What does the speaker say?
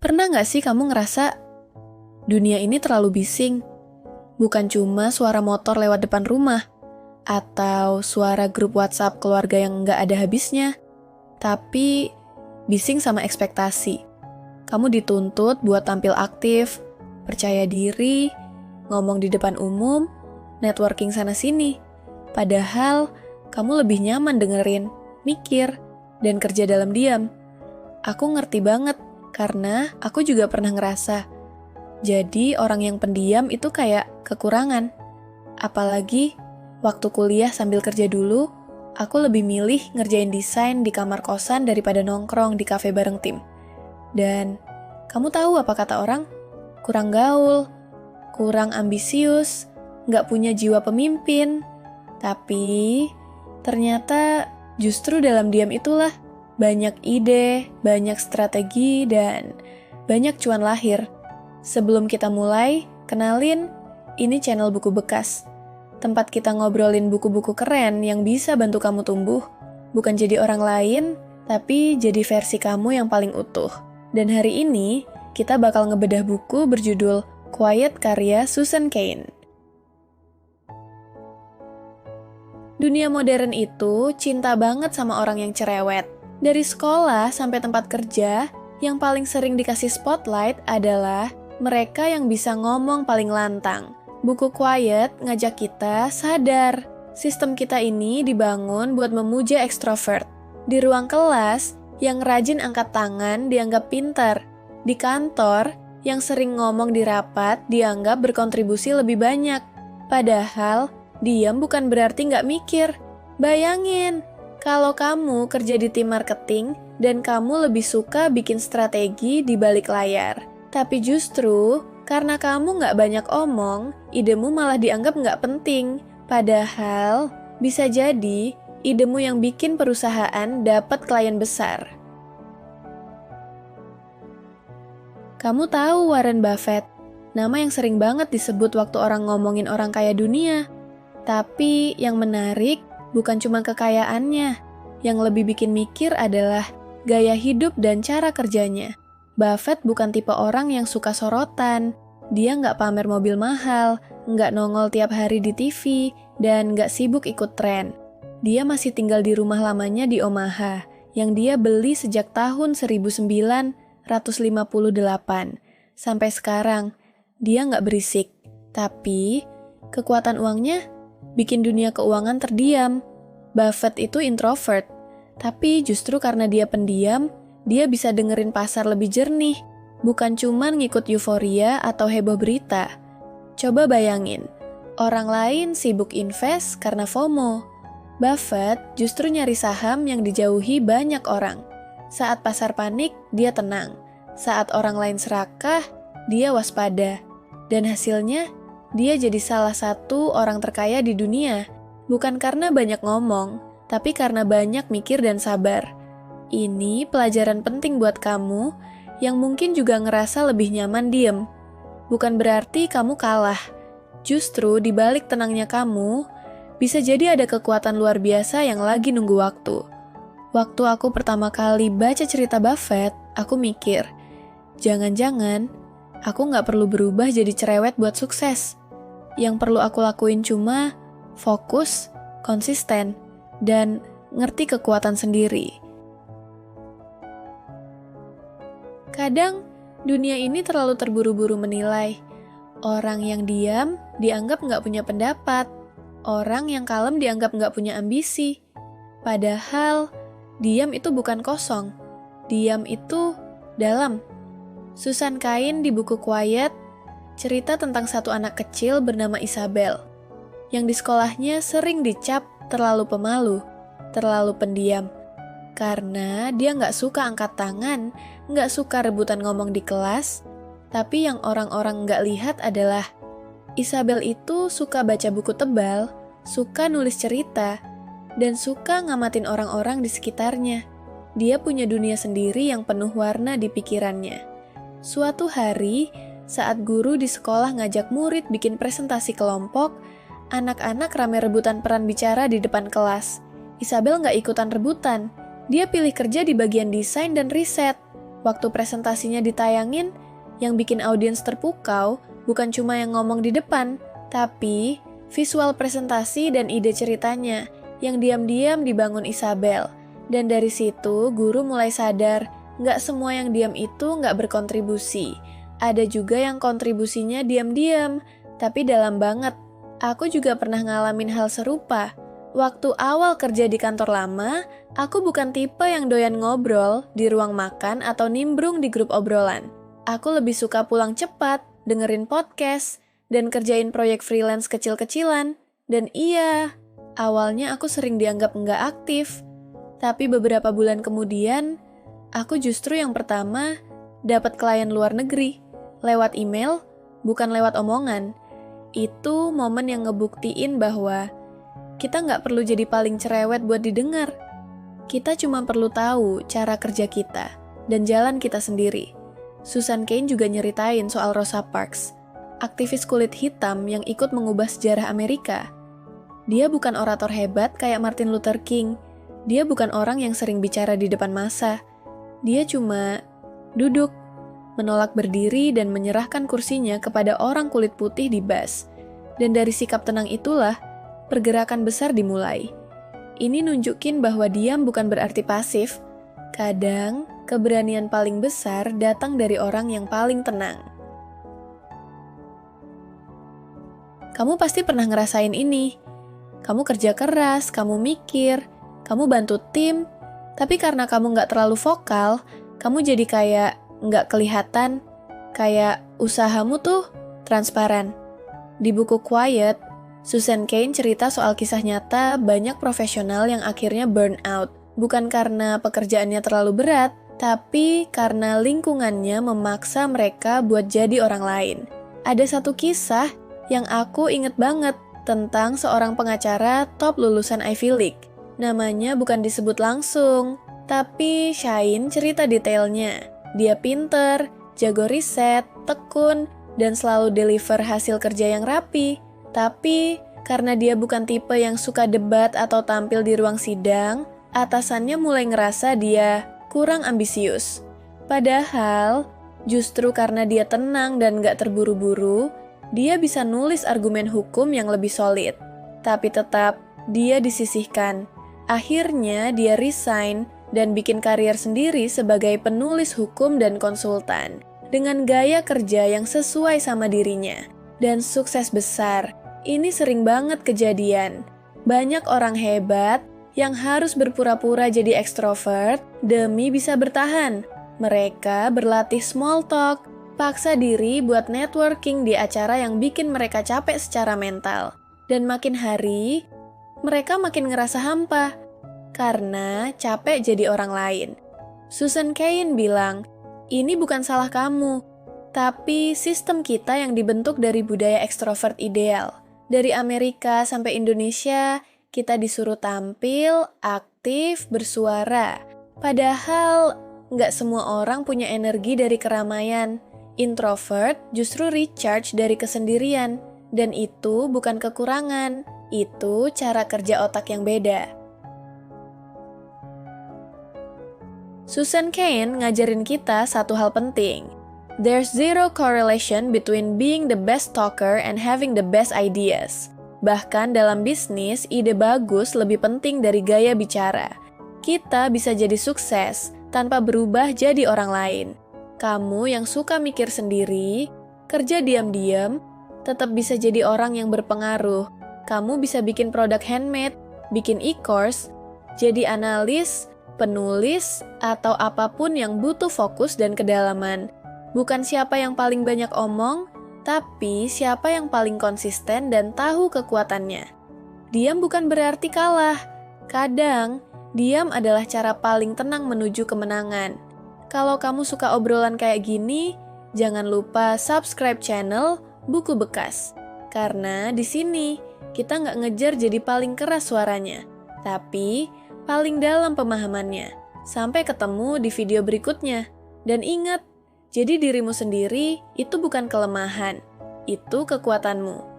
Pernah nggak sih kamu ngerasa dunia ini terlalu bising? Bukan cuma suara motor lewat depan rumah, atau suara grup WhatsApp keluarga yang nggak ada habisnya, tapi bising sama ekspektasi. Kamu dituntut buat tampil aktif, percaya diri, ngomong di depan umum, networking sana-sini. Padahal kamu lebih nyaman dengerin, mikir, dan kerja dalam diam. Aku ngerti banget, karena aku juga pernah ngerasa. Jadi orang yang pendiam itu kayak kekurangan. Apalagi waktu kuliah sambil kerja dulu, aku lebih milih ngerjain desain di kamar kosan daripada nongkrong di kafe bareng tim. Dan kamu tahu apa kata orang? Kurang gaul, kurang ambisius, nggak punya jiwa pemimpin. Tapi ternyata justru dalam diam itulah banyak ide, banyak strategi, dan banyak cuan lahir. Sebelum kita mulai, kenalin, ini channel Buku Bekas. Tempat kita ngobrolin buku-buku keren yang bisa bantu kamu tumbuh. Bukan jadi orang lain, tapi jadi versi kamu yang paling utuh. Dan hari ini, kita bakal ngebedah buku berjudul Quiet karya Susan Cain. Dunia modern itu cinta banget sama orang yang cerewet. Dari sekolah sampai tempat kerja, yang paling sering dikasih spotlight adalah mereka yang bisa ngomong paling lantang. Buku Quiet ngajak kita sadar, sistem kita ini dibangun buat memuja ekstrovert. Di ruang kelas, yang rajin angkat tangan dianggap pintar. Di kantor, yang sering ngomong di rapat dianggap berkontribusi lebih banyak. Padahal, diam bukan berarti nggak mikir. Bayangin, kalau kamu kerja di tim marketing dan kamu lebih suka bikin strategi di balik layar. Tapi justru, karena kamu nggak banyak omong, idemu malah dianggap nggak penting. Padahal, bisa jadi idemu yang bikin perusahaan dapat klien besar. Kamu tahu Warren Buffett, nama yang sering banget disebut waktu orang ngomongin orang kaya dunia. Tapi yang menarik, bukan cuma kekayaannya, yang lebih bikin mikir adalah gaya hidup dan cara kerjanya. Buffett bukan tipe orang yang suka sorotan, dia nggak pamer mobil mahal, nggak nongol tiap hari di TV, dan nggak sibuk ikut tren. Dia masih tinggal di rumah lamanya di Omaha, yang dia beli sejak tahun 1958. Sampai sekarang, dia nggak berisik, tapi kekuatan uangnya bikin dunia keuangan terdiam. Buffett itu introvert, tapi justru karena dia pendiam, dia bisa dengerin pasar lebih jernih, bukan cuma ngikut euforia atau heboh berita. Coba bayangin, orang lain sibuk invest karena FOMO. Buffett justru nyari saham yang dijauhi banyak orang. Saat pasar panik, dia tenang. Saat orang lain serakah, dia waspada. Dan hasilnya, dia jadi salah satu orang terkaya di dunia, bukan karena banyak ngomong, tapi karena banyak mikir dan sabar. Ini pelajaran penting buat kamu yang mungkin juga ngerasa lebih nyaman diem. Bukan berarti kamu kalah. Justru di balik tenangnya kamu, bisa jadi ada kekuatan luar biasa yang lagi nunggu waktu. Waktu aku pertama kali baca cerita Buffett, aku mikir, jangan-jangan aku nggak perlu berubah jadi cerewet buat sukses. Yang perlu aku lakuin cuma fokus, konsisten, dan ngerti kekuatan sendiri. Kadang, dunia ini terlalu terburu-buru menilai. Orang yang diam dianggap nggak punya pendapat. Orang yang kalem dianggap nggak punya ambisi. Padahal, diam itu bukan kosong. Diam itu dalam. Susan Cain di buku Quiet cerita tentang satu anak kecil bernama Isabel, yang di sekolahnya sering dicap terlalu pemalu, terlalu pendiam, karena dia nggak suka angkat tangan, nggak suka rebutan ngomong di kelas. Tapi yang orang-orang nggak lihat adalah Isabel itu suka baca buku tebal, suka nulis cerita, dan suka ngamatin orang-orang di sekitarnya. Dia punya dunia sendiri yang penuh warna di pikirannya. Suatu hari, saat guru di sekolah ngajak murid bikin presentasi kelompok, anak-anak rame rebutan peran bicara di depan kelas. Isabel nggak ikutan rebutan. Dia pilih kerja di bagian desain dan riset. Waktu presentasinya ditayangin, yang bikin audiens terpukau bukan cuma yang ngomong di depan, tapi visual presentasi dan ide ceritanya yang diam-diam dibangun Isabel. Dan dari situ guru mulai sadar, nggak semua yang diam itu nggak berkontribusi. Ada juga yang kontribusinya diam-diam, tapi dalam banget. Aku juga pernah ngalamin hal serupa. Waktu awal kerja di kantor lama, aku bukan tipe yang doyan ngobrol di ruang makan atau nimbrung di grup obrolan. Aku lebih suka pulang cepat, dengerin podcast, dan kerjain proyek freelance kecil-kecilan. Dan iya, awalnya aku sering dianggap nggak aktif. Tapi beberapa bulan kemudian, aku justru yang pertama dapat klien luar negeri. Lewat email, bukan lewat omongan. Itu momen yang ngebuktiin bahwa kita nggak perlu jadi paling cerewet buat didengar. Kita cuma perlu tahu cara kerja kita dan jalan kita sendiri. Susan Cain juga nyeritain soal Rosa Parks, aktivis kulit hitam yang ikut mengubah sejarah Amerika. Dia bukan orator hebat kayak Martin Luther King. Dia bukan orang yang sering bicara di depan massa. Dia cuma duduk, menolak berdiri dan menyerahkan kursinya kepada orang kulit putih di bus. Dan dari sikap tenang itulah, pergerakan besar dimulai. Ini nunjukin bahwa diam bukan berarti pasif. Kadang, keberanian paling besar datang dari orang yang paling tenang. Kamu pasti pernah ngerasain ini. Kamu kerja keras, kamu mikir, kamu bantu tim, tapi karena kamu nggak terlalu vokal, kamu jadi kayak nggak kelihatan, kayak usahamu tuh transparan. Di buku Quiet, Susan Cain cerita soal kisah nyata banyak profesional yang akhirnya burn out, bukan karena pekerjaannya terlalu berat, tapi karena lingkungannya memaksa mereka buat jadi orang lain. Ada satu kisah yang aku inget banget tentang seorang pengacara top lulusan Ivy League. Namanya bukan disebut langsung, tapi Shine cerita detailnya. Dia pinter, jago riset, tekun, dan selalu deliver hasil kerja yang rapi. Tapi, karena dia bukan tipe yang suka debat atau tampil di ruang sidang, atasannya mulai ngerasa dia kurang ambisius. Padahal, justru karena dia tenang dan gak terburu-buru, dia bisa nulis argumen hukum yang lebih solid. Tapi tetap, dia disisihkan. Akhirnya, dia resign dan bikin karier sendiri sebagai penulis hukum dan konsultan, dengan gaya kerja yang sesuai sama dirinya. Dan sukses besar. Ini sering banget kejadian. Banyak orang hebat yang harus berpura-pura jadi ekstrovert demi bisa bertahan. Mereka berlatih small talk, paksa diri buat networking di acara yang bikin mereka capek secara mental. Dan makin hari, mereka makin ngerasa hampa karena capek jadi orang lain. Susan Cain bilang, ini bukan salah kamu, tapi sistem kita yang dibentuk dari budaya ekstrovert ideal. Dari Amerika sampai Indonesia, kita disuruh tampil, aktif, bersuara. Padahal, nggak semua orang punya energi dari keramaian. Introvert justru recharge dari kesendirian. Dan itu bukan kekurangan, itu cara kerja otak yang beda. Susan Cain ngajarin kita satu hal penting. There's zero correlation between being the best talker and having the best ideas. Bahkan dalam bisnis, ide bagus lebih penting dari gaya bicara. Kita bisa jadi sukses tanpa berubah jadi orang lain. Kamu yang suka mikir sendiri, kerja diam-diam, tetap bisa jadi orang yang berpengaruh. Kamu bisa bikin produk handmade, bikin e-course, jadi analis, penulis, atau apapun yang butuh fokus dan kedalaman. Bukan siapa yang paling banyak omong, tapi siapa yang paling konsisten dan tahu kekuatannya. Diam bukan berarti kalah. Kadang, diam adalah cara paling tenang menuju kemenangan. Kalau kamu suka obrolan kayak gini, jangan lupa subscribe channel Buku Bekas. Karena di sini, kita nggak ngejar jadi paling keras suaranya, tapi paling dalam pemahamannya. Sampai ketemu di video berikutnya. Dan ingat, jadi dirimu sendiri itu bukan kelemahan, itu kekuatanmu.